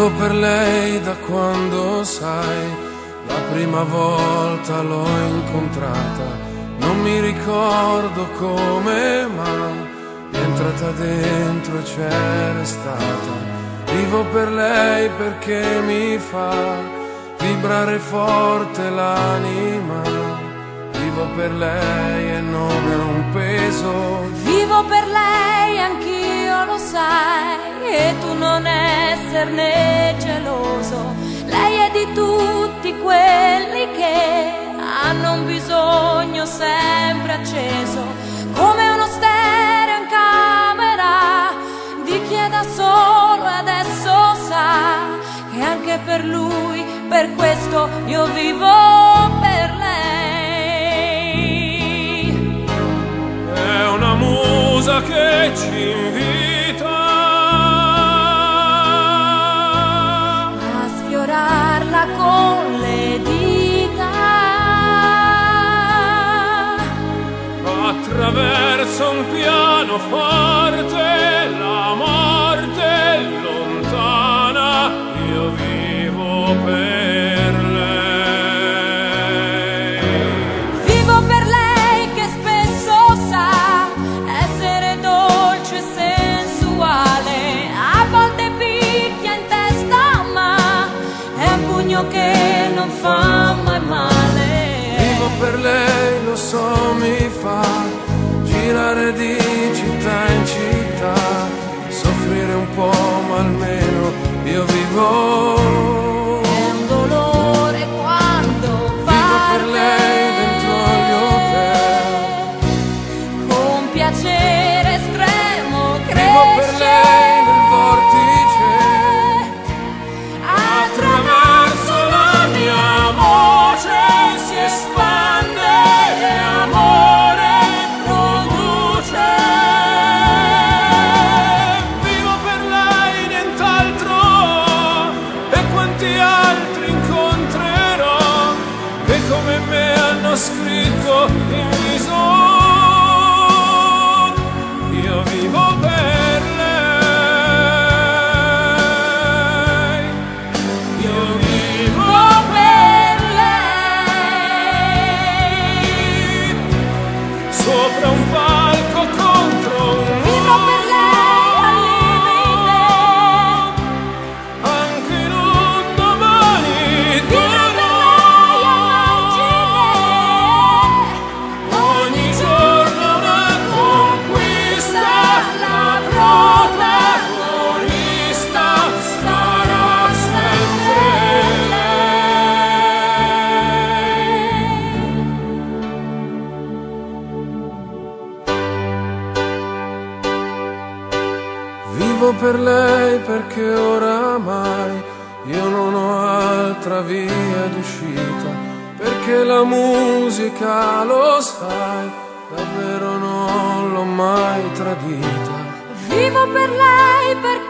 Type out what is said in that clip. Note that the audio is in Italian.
Vivo per lei da quando, sai, la prima volta l'ho incontrata. Non mi ricordo come, ma è entrata dentro e c'è restata. Vivo per lei perché mi fa vibrare forte l'anima. Vivo per lei e non è un peso. Vivo per lei, anch'io lo sai, e tu non esserne geloso. Lei è di tutti quelli che hanno un bisogno sempre acceso, come uno stereo in camera di chi è da solo e adesso sa che anche per lui, per questo io vivo per lei. È una musa che ci invita a sfiorarla con le dita, attraverso un pianoforte, la morte è lontana. Io vivo per lei. vivo per lei che spesso sa essere dolce e sensuale, a volte picchia in testa ma è un pugno che non fa mai male. Vivo per lei, lo so, mi fa girare di città in città, soffrire un po' ma almeno io vivo. È un dolore quando Vivo per parte lei dentro agli hotel. con piacere estremo Vivo per cresce lei nel vortice, attraverso la mia voce si espande e amore produce. Vivo per lei, nient'altro, e quanti altri incontrerò che come me hanno scritto in viso. Io vivo per lei. Io vivo per lei. sopra un palco contro un Vivo per lei al limite, anche in un domani vivo per duro. lei a margine, Ogni giorno una conquista, la protagonista sarà sempre lei. Vivo per lei perché oramai io non ho altra via d'uscita, perché la musica, lo sai, davvero non l'ho mai tradita. vivo per lei perché